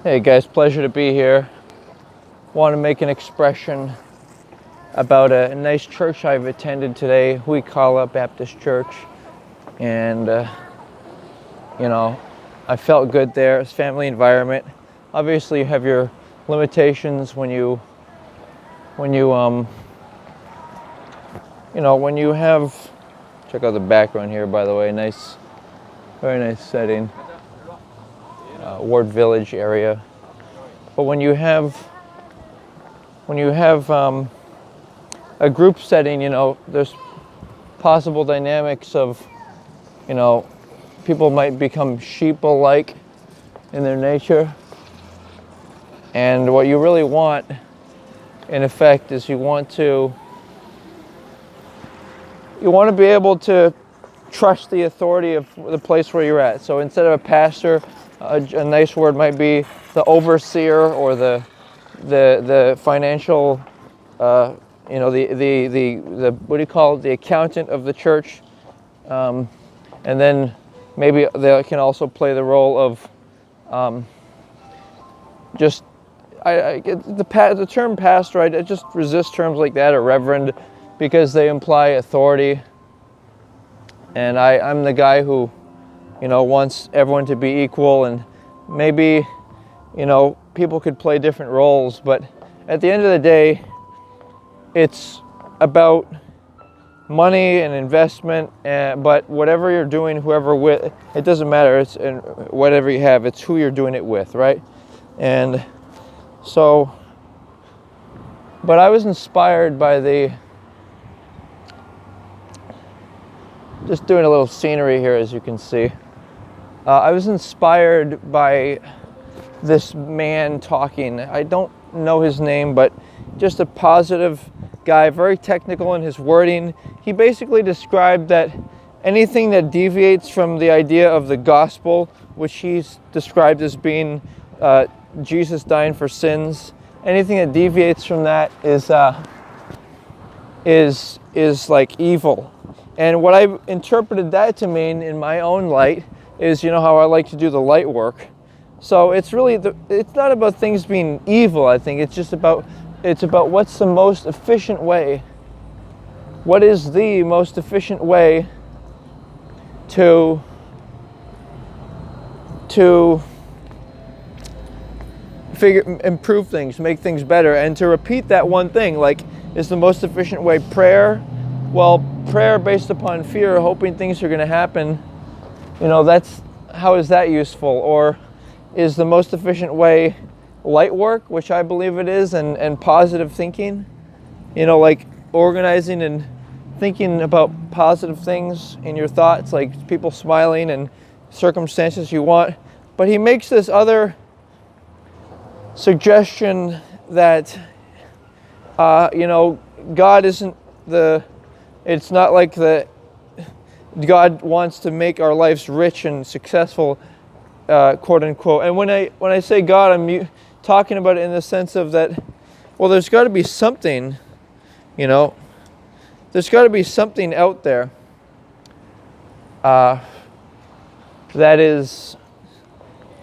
Hey guys, pleasure to be here. Want to make an expression about a nice church I've attended today, Huikala Baptist Church. And, I felt good there. It's family environment. Obviously, you have your limitations when you have, check out the background here, by the way, nice, very nice setting. Ward Village area. But when you have a group setting, there's possible dynamics of, people might become sheeple-like in their nature. And what you really want, in effect, is you want to be able to trust the authority of the place where you're at. So instead of a pastor, a nice word might be the overseer or the financial, the what do you call it, the accountant of the church, and then maybe they can also play the role of I get the term pastor. I just resist terms like that, or reverend, because they imply authority. And I'm the guy who, wants everyone to be equal, and maybe, people could play different roles, but at the end of the day, it's about money and investment, but whatever you're doing, it doesn't matter, it's whatever you have, it's who you're doing it with, right? And so, but I was inspired by just doing a little scenery here, as you can see. I was inspired by this man talking. I don't know his name, but just a positive guy, very technical in his wording. He basically described that anything that deviates from the idea of the gospel, which he's described as being Jesus dying for sins, anything that deviates from that is like evil. And what I interpreted that to mean in my own light is, how I like to do the light work. So it's really, it's not about things being evil, I think. It's about what's the most efficient way. What is the most efficient way to improve things, make things better, and to repeat that one thing, like, is the most efficient way prayer? Well, prayer based upon fear, hoping things are going to happen, how is that useful? Or is the most efficient way light work, which I believe it is, and positive thinking, like organizing and thinking about positive things in your thoughts, like people smiling and circumstances you want. But he makes this other suggestion that, God isn't it's not like God wants to make our lives rich and successful, quote unquote. And when I say God, I'm talking about it in the sense of that, well, there's got to be something, there's got to be something out there that is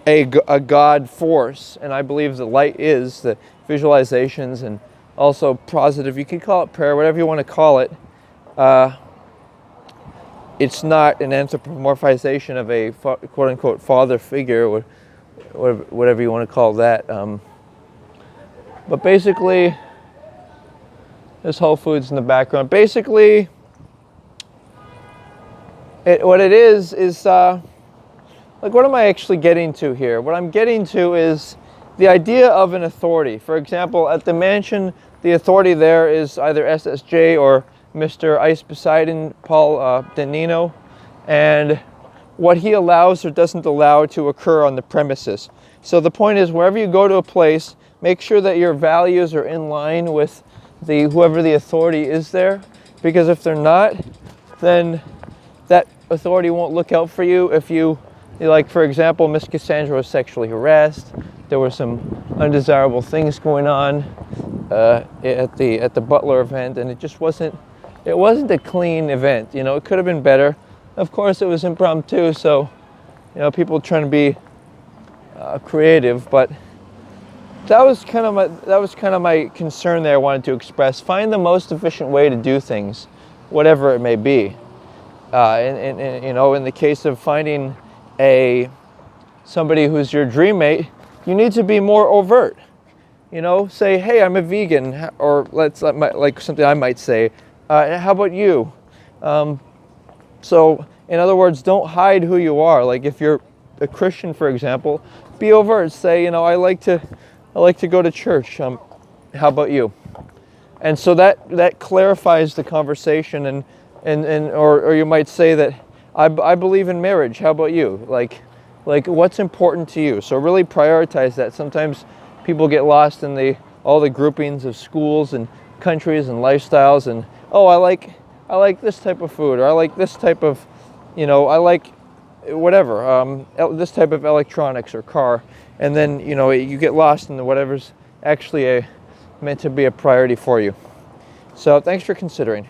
a God force. And I believe the light is the visualizations, and also positive, you can call it prayer, whatever you want to call it. It's not an anthropomorphization of a quote-unquote father figure, or whatever you want to call that. But basically, there's Whole Foods in the background. Basically, what it is like, what am I actually getting to here? What I'm getting to is the idea of an authority. For example, at the mansion, the authority there is either SSJ or Mr. Ice Poseidon, Paul Denino, and what he allows or doesn't allow to occur on the premises. So the point is, wherever you go to a place, make sure that your values are in line with whoever the authority is there, because if they're not, then that authority won't look out for you. If like, for example, Miss Cassandra was sexually harassed. There were some undesirable things going on at the Butler event, and it just wasn't a clean event. It could have been better. Of course, it was impromptu, so people trying to be creative, but that was kind of my concern there. I wanted to express. Find the most efficient way to do things, whatever it may be. And you know, in the case of finding somebody who's your dream mate, you need to be more overt. You know, say, hey, I'm a vegan, or like something I might say. How about you? So, in other words, don't hide who you are. Like if you're a Christian, for example, be overt. Say, you know, I like to go to church. How about you? And so that clarifies the conversation, or you might say that I believe in marriage. How about you? Like what's important to you? So really prioritize that. Sometimes people get lost in all the groupings of schools and countries and lifestyles, and oh, I like this type of food, or I like this type of, you know, I like whatever, this type of electronics or car, and then, you know, you get lost in whatever's actually meant to be a priority for you. So thanks for considering.